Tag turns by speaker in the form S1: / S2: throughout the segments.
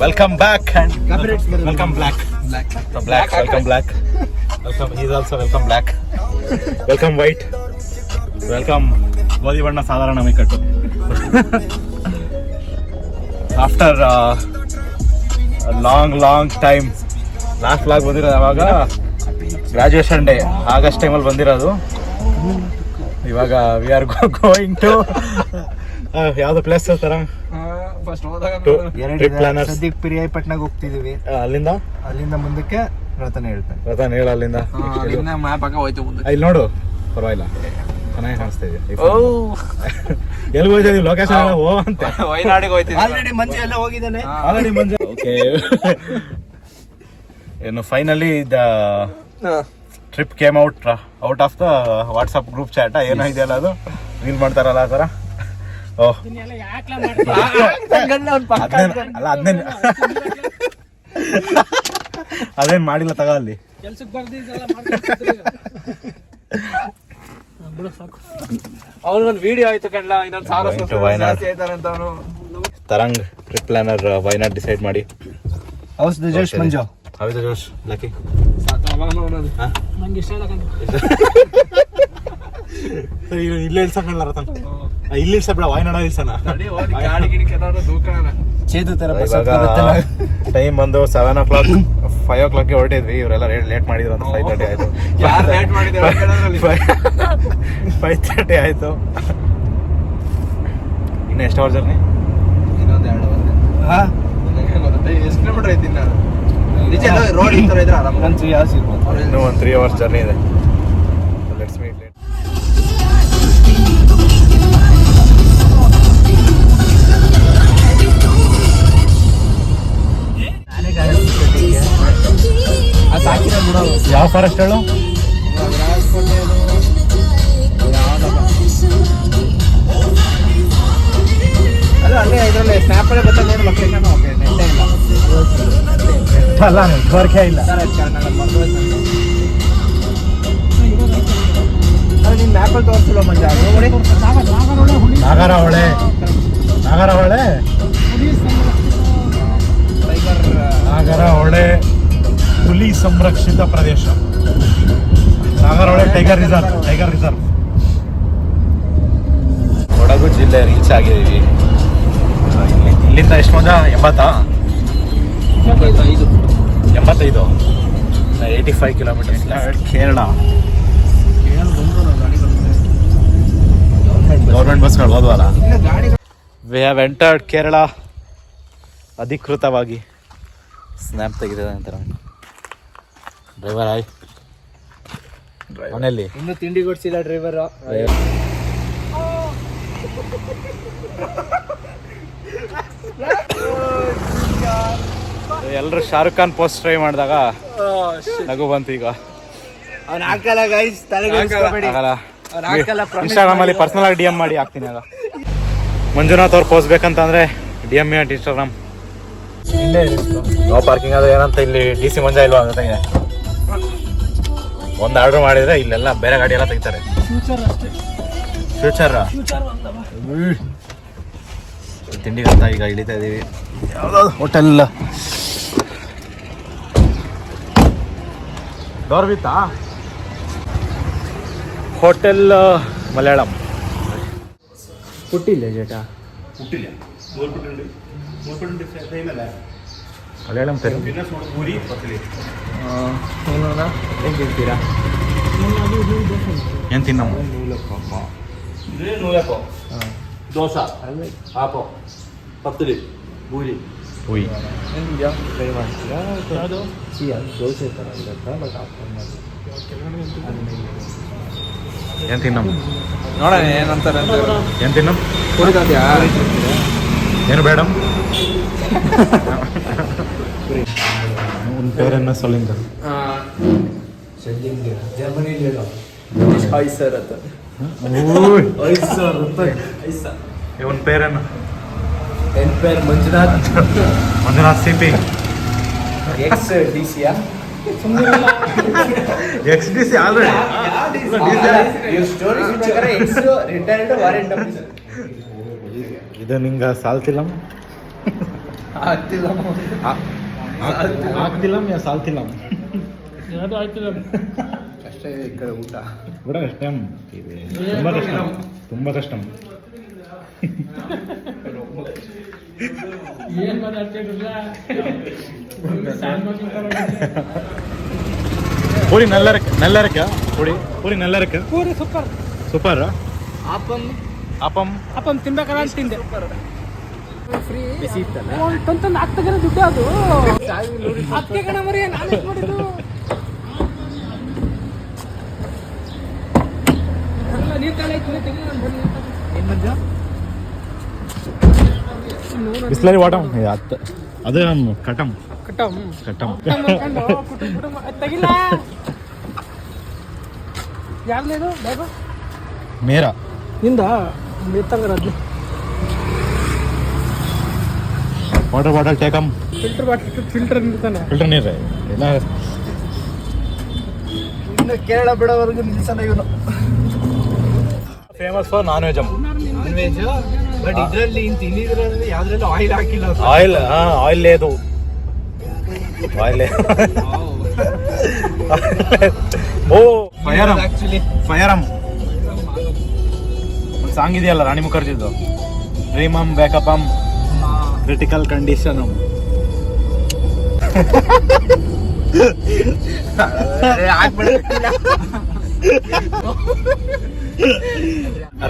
S1: Welcome back and welcome black. Welcome black. Welcome. He's also welcome black. Welcome white. Welcome ಗೋಧಿ ಬಣ್ಣ ಸಾಧಾರಣ ಮೈಕಟ್ಟು. After a long time last vlog ಬಂದಿರೋದು ಯಾವಾಗ graduation day August ಟೈಮಲ್ಲಿ ಬಂದಿರೋದು. ಇವಾಗ ವಿ ಆರ್ ಗೋಯಿಂಗ್ ಟು ಯಾವ್ದು place ತರ ಟ್ರಿಪ್ ಪ್ಲಾನರ್ಸ್.
S2: ಸದ್ಯಕ್ಕೆ ಪಿರಿಯಾಪಟ್ಟಣಕ್ಕೆ ಹೋಗ್ತಿದೀವಿ. ಅಲ್ಲಿಂದ ಮುಂದಕ್ಕೆ ರತನ ಹೇಳ ಅಲ್ಲಿಂದ
S1: ಇಲ್ಲಿ ನೋಡು, ಪರವಾಗಿಲ್ಲ, ಚೆನ್ನಾಗಿ ಕಾಣಿಸ್ತಾ ಇದೆ. ಎಲ್ಲಿ ಹೋಗ್ತಿದೀವಿ ಲೊಕೇಶನ್ ಓ ಅಂತ
S2: ಆಲ್ರೆಡಿ ಮಂಜು ಎಲ್ಲ ಹೋಗಿದ್ದಾನೆ.
S1: ಓಕೆ, ಏನು finally the trip came out of the WhatsApp group chat. ಏನೋ ಇದೆಯಲ್ಲ ಅದು ರೀಲ್ ಮಾಡ್ತಾರಲ್ಲ ಆ ಥರ. ಓಹ್ ಅಲ್ಲ ಅದೇನ್ ಮಾಡಿಲ್ಲ ತಗ ಅಲ್ಲಿ.
S2: ಅವ್ನಿಗೊಂದು ವಿಡಿಯೋ ಆಯ್ತು ಕಣ್ಣ, ಇನ್ನೊಂದು
S1: tarang trip planner Wayanad decide ಮಾಡಿ.
S2: House the Josh Manju.
S1: How is the Josh? Lucky?
S2: ನಂಗೆ ಇಷ್ಟ ಇಲ್ಲ ಕಣ್ಣ.
S1: ಇಲ್ಲೇ ಇಲ್ಸಕಲ್ಲ ರತನ್, ಇಲ್ಲಿ ಇಲ್ಸಬೇಡ, ವಾಯ್ನಾಡ ಇಲ್ಸನ.
S2: ಚೇತು ತರ
S1: ಟೈಮ್ ಬಂದು 7 o'clock 5 o'clock ಹೊರಟಿದ್ವಿ. ಇವರೆಲ್ಲ ಲೇಟ್ ಮಾಡಿದ್ರು ಅಂತ 5:30 ಆಯ್ತು. 5:30 ಆಯ್ತು. ಇನ್ನು ಎಷ್ಟು ಅವರ್ ಜರ್ನಿ?
S2: ಇನ್ನೊಂದು 2 ಅವರ್. ಎಷ್ಟು ಕಿಲೋಮೀಟರ್ ಐತಿ? ರೋಡ್ ಈ ತರ ಇದ್ರೆ ಆರಾಮ ಇನ್ನೂ
S1: ಒಂದು 3 hours ಜರ್ನಿ ಇದೆ. Let's meet late. ಯಾವ ಫಾರೆಸ್ಟ್ ಹೇಳು?
S2: ಅಲ್ಲ ಅಲ್ಲೇ ಇದರಲ್ಲಿ ಸ್ನ್ಯಾಪಲ್ಲೇ ಗೊತ್ತಾಗ ನೋಡಿ ಲೊಕೇಶನ್. ಓಕೆ, ನೆಟ್ಟೇ ಇಲ್ಲ
S1: ಅಲ್ಲ, ನೆಟ್ವರ್ಕೇ ಇಲ್ಲ.
S2: ನೀನು ಮ್ಯಾಪಲ್ಲಿ ತೋರಿಸಿಲ್ಲ ಮಂಜ.
S1: ನಾಗರಹೊಳೆ ನಾಗರಹೊಳೆ ಹುಲಿ ಸಂರಕ್ಷಿತ ಪ್ರದೇಶ. Nagarahole tiger reserve. ಕೊಡಗು ಜಿಲ್ಲೆ ರೀಚ್ ಆಗಿದ್ದೀವಿ. ಇಲ್ಲಿಂದ ಎಷ್ಟು ಮಂಜ? 85 85 ಕಿಲೋಮೀಟರ್ಸ್. ಕೇರಳ ಗೌರ್ಮೆಂಟ್ ಬಸ್ಗಳು ಹೋದ್ವಲ್ಲ. ವಿ ಹ್ಯಾವ್ ಎಂಟರ್ಡ್ ಕೇರಳ ಅಧಿಕೃತವಾಗಿ. ಸ್ನ್ಯಾಪ್ ತೆಗಿದೆ ನಂತರ ಡ್ರೈವರ್ ಆಯ್ ಮನೆಯಲ್ಲಿ
S2: ಇನ್ನು ತಿಂಡಿ ಕೊಡ್ಸಿಲ್ಲ ಡ್ರೈವರ್.
S1: ಎಲ್ಲರೂ ಶಾರುಖ್ ಖಾನ್ ಪೋಸ್ಟ್ ಟ್ರೈ ಮಾಡಿದಾಗ ನಗು ಬಂತು. ಈಗ ಇನ್ಸ್ಟಾಗ್ರಾಮ್ ಅಲ್ಲಿ ಪರ್ಸನಲ್ ಆಗಿ DM ಮಾಡಿ ಹಾಕ್ತೀನಿ. ಆಗ ಮಂಜುನಾಥ್ ಅವ್ರು ಪೋಸ್ಟ್ ಬೇಕಂತಂದ್ರೆ DM me at Instagram. No parking ಅದು ಏನಂತ ಇಲ್ಲಿ DC ಮಂಜ ಇಲ್ವಾ ಜೊತೆಗೆ ಒಂದು ಆರ್ಡರ್ ಮಾಡಿದ್ರೆ ಇಲ್ಲೆಲ್ಲ ಬೇರೆ ಗಾಡಿ ಎಲ್ಲ ತೆಗಿತಾರೆ. ಫ್ಯೂಚರ್ ತಿಂಡಿಗಂತ ಈಗ ಇಳಿತಾ ಇದೀವಿ. ಯಾವ್ದಾದ್ರು ಹೋಟೆಲ್ ಗೌರ್ವಿತಾ ಹೋಟೆಲ್ ಮಲಯಾಳಂ.
S2: ಹುಟ್ಟಿಲ್ಲ ಜೇಟ,
S1: ಮಲಯಾಳಂ ಪೇರು
S2: ಹೇಗಿರ್ತೀರಾ?
S1: ಏನು ತಿನ್ನಮ್ಮ?
S2: ದೋಸೆ, ಆಪೋ, ಪತ್ತಲಿ, ಪೂರಿ.
S1: ಹುಯ್
S2: ಏನಿದೆಯಾ ಟ್ರೈ ಮಾಡ್ತೀರಾ? ದೋಸೆ ಥರ ಇರುತ್ತೆ, ಬಟ್ ಆಫರ್ ಮಾಡಿ.
S1: ಏನು ತಿನ್ನಮ್ಮ?
S2: ನೋಡೋಣ ಏನಂತಾರೆ.
S1: ಏನು ತಿನ್ನಮ್ಮ?
S2: ಕುಡಿದ್ಯಾ?
S1: ಏನು ಬೇಡ? ಒಂದು ಪೇರನ್ನು ಸೊಲ್ಲಿಂಗ
S2: ಜರ್ಮನಿಲಿ ಐಸರ್ ಅಂತ.
S1: ಇವನ್ ಪೇರನ್ನು
S2: ಎನ್ ಪೇರ್
S1: ಮಂಜುನಾಥ್ CP
S2: XDC
S1: ಆಲ್ರೆಡಿ. ಇದು ನಿಂಗೆ ಸಾಲ್ತಿಲ್ಲ.
S2: ಆಗ್ತಿಲ್ಲ
S1: ಆಗ್ತಿಲ್ಲ ಸಾಲ್ತಿಲ್ಲ
S3: ಯಾವುದು ಆಯ್ತಿಲ್ಲ
S2: ಅಷ್ಟೇ ಈ ಕಡೆ ಊಟ
S1: ಕೂಡ ಕಷ್ಟ ತುಂಬ ಕಷ್ಟ
S3: ಏನ್ ಮಾತಾಡ್ತಿದ್ರಲ್ಲ
S1: ಪೂರಿ ನಲ್ಲರಕ್ಕ ಪೂರಿ ನಲ್ಲರಕ್ಕ
S3: ಪೂರಿ ಸೂಪರ್
S1: ಸೂಪರ್
S2: ಆಪಮ್
S1: ಅಪಂ
S3: ಅಪ್ಪಂ ತಿನ್ಬೇಕಲ್ಲ ಅಂತ ತಿಂದೆ ಫ್ರೀ
S2: ಬಿಸಿ ಇತ್ತಲ್ಲ
S3: ತಂತಂದು ಆಗ್ತದೆ ದುಡ್ಡು ಅದು ಅದಕ್ಕೆ ಕಣ ಮರಿ ನಾನು ಮಾಡಿದ್ದು ನೀರು ತಲೆ ತೆಗಿ ನಾನು ಬನ್ನಿ
S2: ಏನು ಮಂಜ
S1: ಬಿಸ್ಲರಿ ವಾಟಮ್ ಅದು ನಮ್ಮ ಕಟಮ್
S3: ಕಟ್ಟಂ
S1: ಕಟಮ್
S3: ಕುಟುಂಬ ತೆಗಿಲ್ಲ ಯಾರ್ದು ಬೇಗ
S1: ಮೇರಾ
S3: ನಿಂದ ಎತ್ತಂಗಾರ ಅದು
S1: ವಾಟರ್ ಬಾಟಲ್ ಟೇಕಮ್
S3: ಫಿಲ್ಟರ್ ನಿಲ್ತಾನೆ
S1: ಫಿಲ್ಟರ್ ನೀರು ಎಲ್ಲ
S2: ಇನ್ನು ಕೇರಳ ಬಿಡೋವರೆಗೂ ನಿಲ್ಸಲ್ಲ ಇವನು
S1: famous for non veg
S2: non veg but ಇದರಲ್ಲಿ ತಿನ್ನಿದ್ರಲ್ಲಿ ಯಾವ್ದ್ರಲ್ಲೂ ಆಯಿಲ್ ಹಾಕಿಲ್ಲ
S1: ಆಯಿಲ್ ಆಯಿಲ್ లేదు ಆಯಿಲ್ ಓ ಫಯರಮ್
S2: ಆಕ್ಚುಲಿ
S1: ಫಯರಮ್ ಒಂದು ಸಾಂಗ್ ಇದೆಯಲ್ಲ ರಾಣಿ ಮುಖರ್ಜಿದು ಡ್ರೀಮಮ್ ಬ್ಯಾಕಪಮ್ ಕ್ರಿಟಿಕಲ್ ಕಂಡೀಷನ್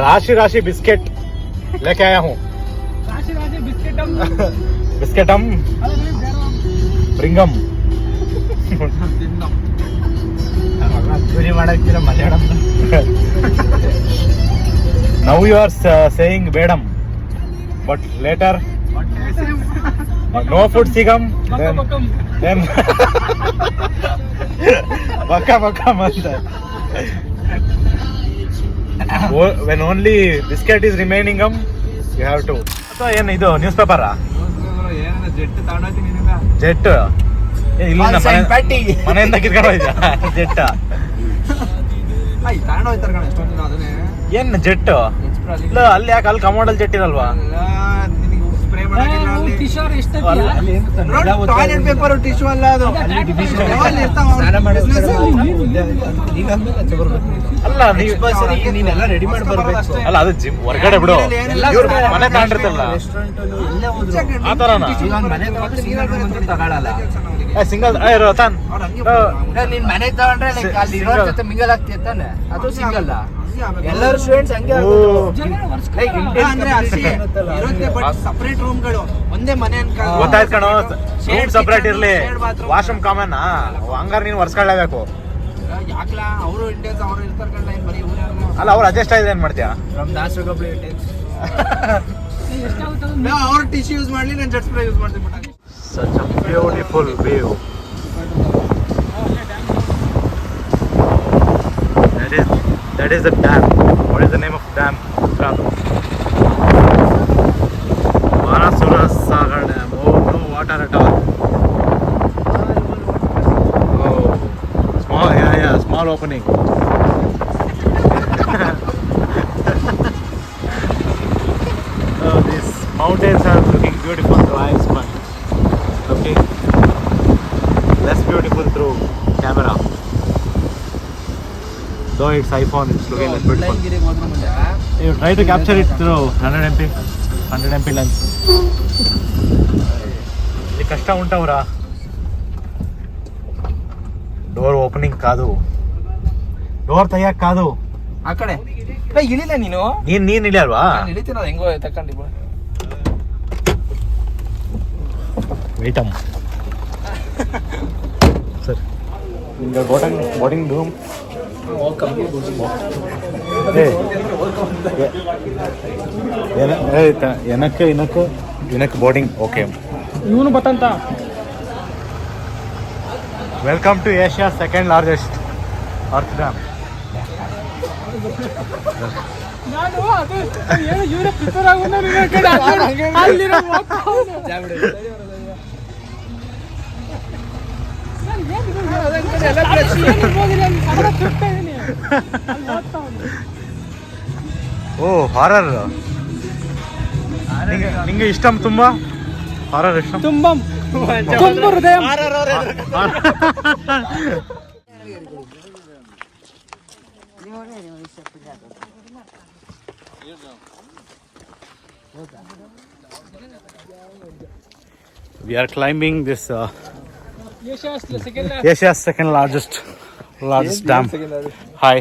S1: राशि राशि बिस्किट लेके आया हूँ
S3: ರಾಶಿ ರಾಶಿ ಬಿಸ್ಕೆಟ್
S1: बिस्किटम प्रिंगम
S2: ಗುರಿ ಮಾಡಕ್ಕಿರ Malayalam
S1: now you are saying bedam but later no food sigam then bakka bakka manta when only biscuit is remaining you have to ಅಥವಾ ಏನು ಇದು ನ್ಯೂಸ್ ಪೇಪರಾ
S2: ಏನ ಜೆಟ್ ತಗೊಂಡೋಗ್ತೀನಿ ನಿನ್ನ
S1: ಜೆಟ್ ಇಲ್ಲಿಂದ ಮನೆಯಿಂದ ಕಿತ್ಕೊಂಡು ಹೋಯ್ತಾ ಜೆಟ್
S2: ತಗೊಂಡು ಹೋಯ್ತಾರ ಕಣ ಎಷ್ಟೊಂದು ದಿನ ಅದನ್ನೇ
S1: ಏನ್ ಜೆಟ್ ಇಲ್ಲ ಅಲ್ಲಿ ಯಾಕೆ ಅಲ್ಲಿ ಕಮೋಡಲ್ ಜೆಟ್ ಇರಲ್ವಾ
S2: ನಿನಗೆ ಸ್ಪ್ರೇ ಮಾಡಕ್ಕಿಲ್ಲ ಅಲ್ಲಿ
S3: ಕಿಶೋರ್ ಎಷ್ಟು
S2: ಟಾಯ್ಲೆಟ್ ಪೇಪರ್ ಟಿಶ್ಯೂ ಅಲ್ಲ ಅದು ಅಲ್ಲಿ ಇರ್ತಾವ
S1: ಅಲ್ಲ
S2: ನೀನೆಲ್ಲ ರೆಡಿ ಮಾಡಿ ಬರ್ಬೇಕು
S1: ಅಲ್ಲ ಅದು ಜಿಮ್ ಹೊರಗಡೆ ಬಿಡು ಇವ್ರು ಮನೆ ತಗೊಂಡಿರ್ತಲ್ಲ ಆ ತರನಾ
S2: ಮನೆ ತಗೊಳಲ್ಲ
S1: ಸಿಂಗಲ್ ರತನ್
S2: ನೀನ್ ಮನೆ ತಗೊಂಡ್ರೆ ಅಲ್ಲಿ ಇರೋ ಜೊತೆ ಮಿಂಗಲ್ ಆಗ್ತೀಯ ತಾನೆ ಅದು ಸಿಂಗಲ್ ಎಲ್ಲರೂ ಸ್ಟೂಡೆಂಟ್ಸ್ ಹಂಗೆ ಸಪರೇಟ್ ರೂಮ್ಗಳು ಒಂದೇ ಮನೆ
S1: ಗೊತ್ತಾಯ್ತು ಕಣೋ ರೂಮ್ ಸಪರೇಟ್ ಇರ್ಲಿ ವಾಶ್ರೂಮ್ ಕಾಮನ್ ಹಂಗಾರ ನೀನು ಒರ್ಸ್ಕೊಳ್ಳೇಬೇಕು
S2: ಯಾಕಲಾ ಅವರು ಇಂಡಿಯನ್ಸ್ ಅವರು ಇರ್ತಾರ ಕಣ್ಣ ಏನ್ ಬರೀ
S1: ಅಲ್ಲ ಅವ್ರು ಅಡ್ಜಸ್ಟ್ ಆಗಿದೆ ಏನ್ ಮಾಡ್ತೀಯಾ
S2: ಅವ್ರು ಟಿಶ್ಯೂ ಯೂಸ್ ಮಾಡ್ಲಿ ನಾನು ಜೆಟ್ ಸ್ಪ್ರೇ ಯೂಸ್ ಮಾಡ್ತೀನಿ
S1: such a beautiful view that is the dam. What is the name of dam? Banasura Sagar Dam. Oh, no water at all. Oh, small, yeah, small opening. Oh, these mountains are looking beautiful to eyes, but looking less beautiful through camera. Though it's iPhone, it's looking less beautiful. You try to capture it through 100 MP lens. ఇది కష్టం ఉంటావురా door opening కాదు door ತೆಗಿಯಕ್ ಕಾದು
S2: ಆ ಕಡೆ ಇಳಿಲ್ಲ ನೀನು
S1: ನೀನ್ ಇಳಿಯಲ್ವಾ
S2: ಇಳಿತೀನಿ ಅದು ಹೆಂಗೋ ತಕೊಂಡಿ
S1: ವೆಯ್ಟಮ್ ಸರ್ ನಿಮ್ಗೆ ಬೋಟಿಂಗ್ ರೂಮ್ எனக்கு போர்டிங் ஓகே
S3: ಇವನು ಬತ್ತಂತ
S1: welcome to Asia second largest earth dam
S3: ನಾನು ಅದು ಏನು ಇವರೇ ಪ್ರಿಪೇರ್ ಆಗೋಣ ಅಲ್ಲಿರೋ
S1: ಓ ಹಾರರ್ ನಿಂಗೆ ಇಷ್ಟಂ ತುಂಬಾ ಹಾರರ್ ಇಷ್ಟ
S3: ತುಂಬ ಹೃದಯ
S1: We are climbing this
S3: second
S1: Asia's second largest dam. Hi.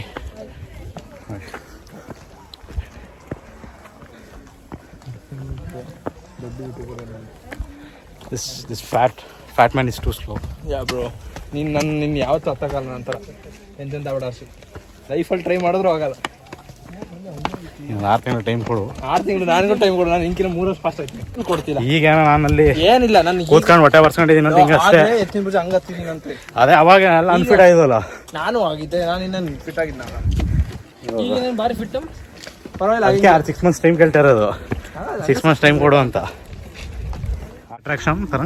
S1: This fat man is too slow.
S2: Yeah bro ನಿನ್ನ ಯಾವತ್ತೂ ಹತ್ತಕ್ಕಲ್ಲ ನಂತರ ಎಂತೆಂತ ಬಿಡ ಅಷ್ಟು ಲೈಫಲ್ಲಿ ಟ್ರೈ ಮಾಡಿದ್ರು ಆಗಲ್ಲ.
S1: 6 ತಿಂಗಳು ಟೈಮ್ ಕೊಡು.
S2: 6 ತಿಂಗಳು ನನಗೂ ಟೈಮ್ ಕೊಡು, ನಾನು ಇಂಕಿನ 3 ವರ್ಷ ಫಾಸ್ಟ್ ಆಯ್ತು ಕೊಡ್ತಿಲ್ಲ.
S1: ಈಗ ನಾನಲ್ಲಿ
S2: ಏನಿಲ್ಲ ನಾನು
S1: ಕೂತ್ಕೊಂಡು ಹೊಟ್ಟೆ ಬರ್ಸ್ಕೊಂಡಿದ್ದೀನಿ ಅಂತ ಹಿಂಗೆ ಅಷ್ಟೇ.
S2: ಎತ್ತಿನ ಭುಜ ಹಂಗ ಹತ್ತಿದ್ದೀನಂತೆ.
S1: ಅದೇ ಅವಾಗ ಎಲ್ಲ ಅನ್ಫಿಟ್ ಆಯ್ತಲ್ಲ.
S2: ನಾನು ಆಗಿದ್ದೆ, ನಾನು ಇನ್ನೂ ಫಿಟ್ ಆಗಿದ್ದ.
S3: ಈಗ ನಾನು ಭಾರಿ ಫಿಟ್
S2: ಪರವಾಗಿಲ್ಲ.
S1: ಅದಕ್ಕೆ 6 ಮಂತ್ಸ್ ಟೈಮ್ ಕೇಳ್ತಾ ಇರೋದು. 6 ಮಂತ್ಸ್ ಟೈಮ್ ಕೊಡು ಅಂತ. Attraction sir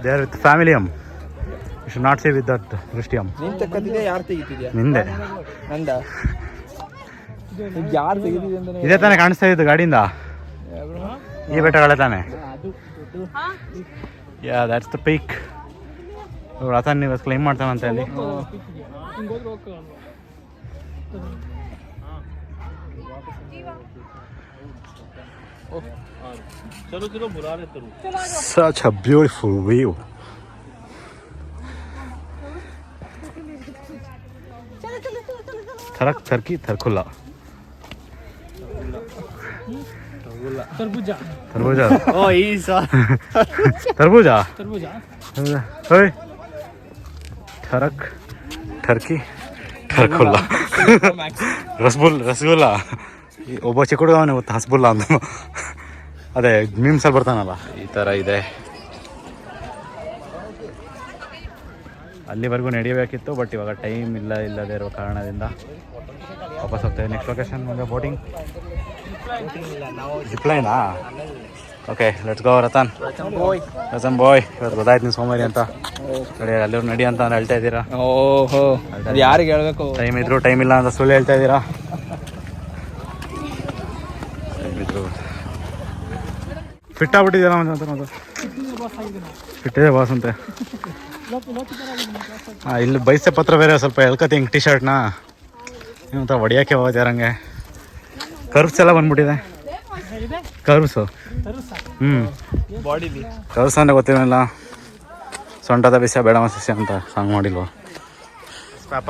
S1: they are with familium. You should not say with that Christian.
S2: ನೀನ್ ತಕ್ಕದಿದೆ, ಯಾರು ತೆಗಿತಿದ್ಯಾ?
S1: ನಿಂದೆ
S2: ನಂದ ಯಾರು ತೆಗಿತಿದೆ ಅಂತ
S1: ಇದೇ ತಾನೇ ಕಾಣಿಸ್ತಾ ಇದ್ದು ಗಾಡಿಯಿಂದ. ಈ ಬೆಟ್ಟಗಳೇ ತಾನೆ. Yeah that's the peak. Ratan ನೀವು ಕ್ಲೈಮ್ ಮಾಡ್ತಾನಂತೆ ಅಲ್ಲಿ. Such a beautiful view. Turkey, Tarkulla.
S3: Tarbuja.
S1: Oh, he's Tarbuja. Hey. Turkey, Tarkulla. Rasgulla. ಒಬ್ಬ ಚಿಕ್ಕ ಹುಡುಗ ಅವನು ಇವತ್ತು ಹಸ್ಬುಲ್ಲ ಅಂದ. ಅದೇ ಮೀಮ್ಸಲ್ಲಿ ಬರ್ತಾನಲ್ಲ, ಈ ಥರ ಇದೆ. ಅಲ್ಲಿವರೆಗೂ ನಡೆಯಬೇಕಿತ್ತು, ಬಟ್ ಇವಾಗ ಟೈಮ್ ಇಲ್ಲದೇ ಇರೋ ಕಾರಣದಿಂದ ವಾಪಸ್ ಹೋಗ್ತೇವೆ. ನೆಕ್ಸ್ಟ್ ಲೊಕೇಶನ್ ಮುಂದೆ ಬೋಟಿಂಗ್ ಜಿಪ್ಲೈನಾ. Okay let's go Ratan boy. ಇವತ್ತು ಗೊತ್ತಾಯ್ತು ನೀವು ಸೋಮಾರಿ ಅಂತ. ನಡಿ ಅಲ್ಲಿವ್ರು ನಡಿ ಅಂತ ಹೇಳ್ತಾ ಇದ್ದೀರಾ.
S2: ಓಹೋ, ಯಾರಿಗೆ ಹೇಳ್ಬೇಕು?
S1: ಟೈಮ್ ಇದ್ರು ಟೈಮ್ ಇಲ್ಲ ಅಂತ ಸುಳ್ಳು ಹೇಳ್ತಾ ಇದ್ದೀರಾ. ಫಿಟ್ ಆಗ್ಬಿಟ್ಟಿದ್ದೀರಾ ಅಂತ ಫಿಟ್ಟಿದೆ ಬಾಸ್ ಅಂತೆ. ಇಲ್ಲಿ ಬೈಸೆ ಪತ್ರ ಬೇರೆ ಸ್ವಲ್ಪ ಎಳ್ಕತಿ ಹಿಂಗೆ ಟಿ ಶರ್ಟ್ನ ಏನಂತ ಹೊಡಿಯೋಕ್ಕೆ ಹೋಗ್ತಾರಂಗೆ. ಕರ್ವ್ಸ್ ಎಲ್ಲ ಬಂದ್ಬಿಟ್ಟಿದೆ. ಕರ್ವ್ಸು
S2: ಬಾಡಿಲಿ
S1: ಕರ್ವ್ಸ್ ಅಂದರೆ ಗೊತ್ತಿರಲಿಲ್ಲ. ಸೊಂಟದ ಬಿಸಿ ಬೇಡ ಸಸ್ಯ ಅಂತ ಸಾಂಗ್ ಮಾಡಿಲ್ವ ಪಾಪ.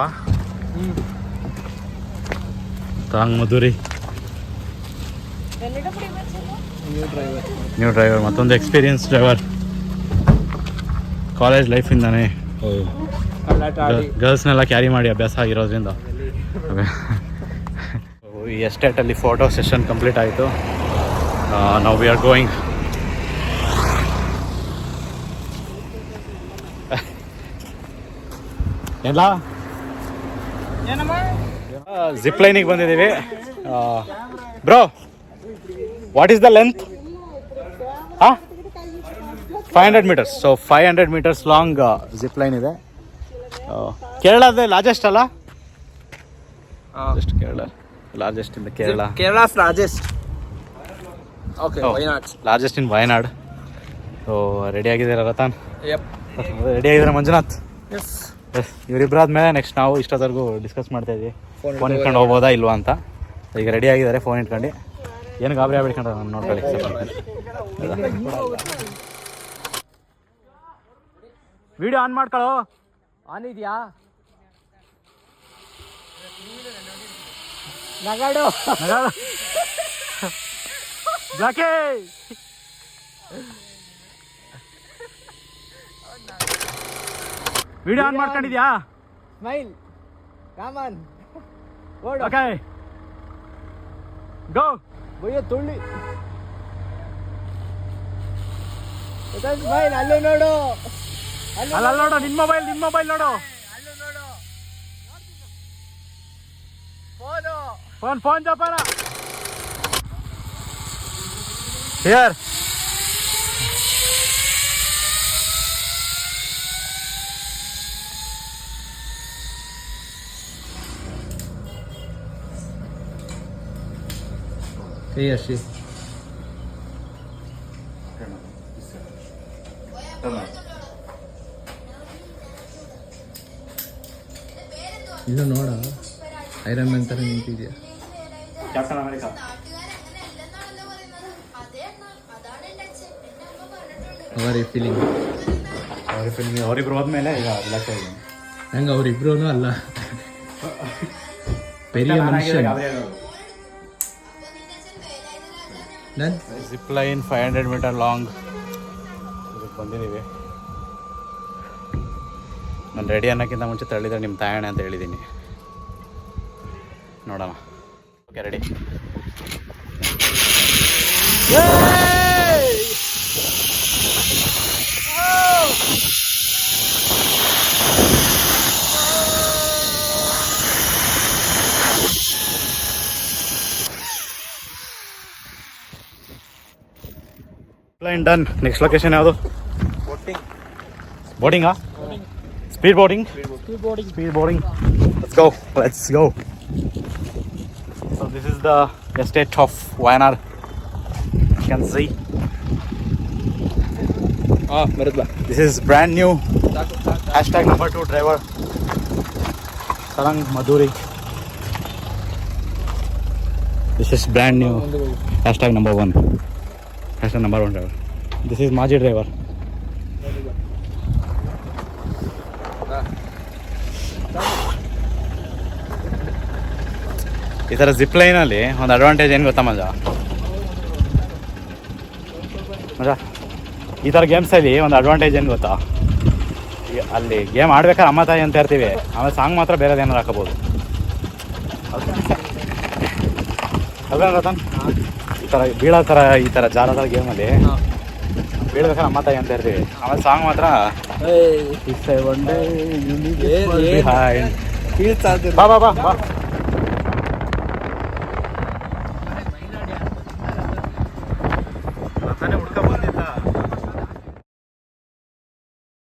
S1: ತಾಂಗ್ ಮಧುರಿ ನ್ಯೂ ಡ್ರೈವರ್, ಮತ್ತೊಂದು ಎಕ್ಸ್ಪೀರಿಯನ್ಸ್ ಡ್ರೈವರ್. ಕಾಲೇಜ್ ಲೈಫಿಂದಾನೇ ಗರ್ಲ್ಸ್ನೆಲ್ಲ ಕ್ಯಾರಿ ಮಾಡಿ ಅಭ್ಯಾಸ ಆಗಿರೋದ್ರಿಂದ. ಈ ಎಸ್ಟೇಟಲ್ಲಿ ಫೋಟೋ ಸೆಷನ್ ಕಂಪ್ಲೀಟ್ ಆಯಿತು. ನಾವು ವಿ ಆರ್ ಗೋಯಿಂಗ್. ಎಲ್ಲ ಜಿಪ್ ಲೈನಿಗೆ ಬಂದಿದ್ದೀವಿ. Bro, what is the length? 500 meters. ಸೊ 500 meters ಲಾಂಗ್ ಜಿಪ್ ಲೈನ್ ಇದೆ. ಕೇರಳದ ಲಾರ್ಜೆಸ್ಟ್ ಅಲ್ಲ? Just Kerala largest in Kerala.
S2: Kerala's largest. Okay, Wayanad
S1: largest in Wayanad. So ready ಆಗಿದ್ದೀರಾ ರತನ್?
S2: ಯಪ್.
S1: ರೆಡಿ ಆಗಿದ್ದೀರಾ ಮಂಜುನಾಥ್?
S2: ಎಸ್.
S1: ಇವರಿಬ್ಬರಾದ್ಮೇಲೆ ನೆಕ್ಸ್ಟ್ ನಾವು ಇಷ್ಟೊತ್ತವರೆಗೂ ಡಿಸ್ಕಸ್ ಮಾಡ್ತಾ ಇದ್ವಿ ಫೋನ್ ಇಟ್ಕೊಂಡು ಹೋಗ್ಬೋದಾ ಇಲ್ವಾ ಅಂತ. ಈಗ ರೆಡಿ ಆಗಿದ್ದಾರೆ ಫೋನ್ ಇಟ್ಕೊಂಡು. ಏನು ಗಾಬರಿ ಆಗ್ಬಿಡ್ಕೊಂಡು ನಾನು ನೋಡ್ಕೊಳ್ಳಿ. ವಿಡಿಯೋ ಆನ್ ಮಾಡ್ಕೊಳ್ಳೋ.
S3: ಆನ್ ಇದೆಯಾ? ನಗಾಡು
S1: ಬ್ಲಾಕೇ. ವಿಡಿಯೋ ಆನ್ ಮಾಡ್ಕೊಂಡಿದ್ಯಾ?
S3: Smile come on
S1: okay go.
S3: ಬಯ್ಯೋ ತುಳ್ಳಿ ಸ್ಮೈಲ್. ಅಲ್ಲೇ ನೋಡು,
S1: ಅಲ್ಲ ನೋಡು, ನಿನ್ನ ಮೊಬೈಲ್ ನೋಡು. ಫೋನ್ ಜಪಾನ ಹಿಯರ್.
S3: ಏ ಅಷ್ಟೇ ಇನ್ನು ನೋಡ ಐರನ್ ಮ್ಯಾನ್ ಥರ ನಿಂತಿದ್ಯಾ.
S1: Captain America.
S3: ಅವರೇ ಫೀಲಿಂಗ್
S1: ಅವರಿಬ್ರು ಹೋದ್ಮೇಲೆ ಈಗ ರಿಲ್ಯಾಕ್ಸ್ ಆಗಿದ್ದೀನಿ.
S3: ಹೆಂಗೆ ಅವರಿಬ್ರು ಅಲ್ಲ ಪೆರಿಯ ಮನುಷ್ಯ.
S1: ಜಿಪ್ ಲೈನ್ 500 ಮೀಟರ್ ಲಾಂಗ್ ಇದಕ್ಕೆ ಬಂದಿದ್ದೀವಿ. ನಾನು ರೆಡಿ ಅನ್ನೋಕ್ಕಿಂತ ಮುಂಚೆ ತಳ್ಳಿದ್ರೆ ನಿಮ್ಮ ತಾಯಣೆ ಅಂತ ಹೇಳಿದ್ದೀನಿ. ನೋಡೋಣ. Okay ready. Line done. Next location ಯಾವುದು? ಬೋರ್ಡಿಂಗಾ? Speed boarding. Let's go. So this is the estate of Wayanad. You can see. This is brand new. Hashtag number 2 driver. Sarang Maduri. This is brand new. Hashtag number 1. Hashtag number 1 driver. This is Maji driver. ಈ ಥರ zip ಲೈನಲ್ಲಿ ಒಂದು advantage ಏನು ಗೊತ್ತಾ ಮಜಾ? ಈ ಥರ ಗೇಮ್ಸಲ್ಲಿ ಒಂದು ಅಡ್ವಾಂಟೇಜ್ ಏನು ಗೊತ್ತಾ? ಅಲ್ಲಿ ಗೇಮ್ ಆಡ್ಬೇಕಾದ್ರೆ ಅಮ್ಮ ತಾಯಿ ಅಂತ ಇರ್ತೀವಿ, ಆಮೇಲೆ ಸಾಂಗ್ ಮಾತ್ರ ಬೇರೆದು ಏನಾರು ಹಾಕೋಬೋದು ಅಲ್ವೇನು ರತನ್? ಈ ಥರ ಬೀಳೋ ಥರ ಈ ಥರ ಜಾರ ಥರ ಗೇಮಲ್ಲಿ ಬೀಳ್ಬೇಕಾದ್ರೆ ಅಮ್ಮ ತಾಯಿ ಅಂತ ಇರ್ತೀವಿ, ಆಮೇಲೆ ಸಾಂಗ್ ಮಾತ್ರ ಬಾ ಬಾ ಬಾ ಬಾ.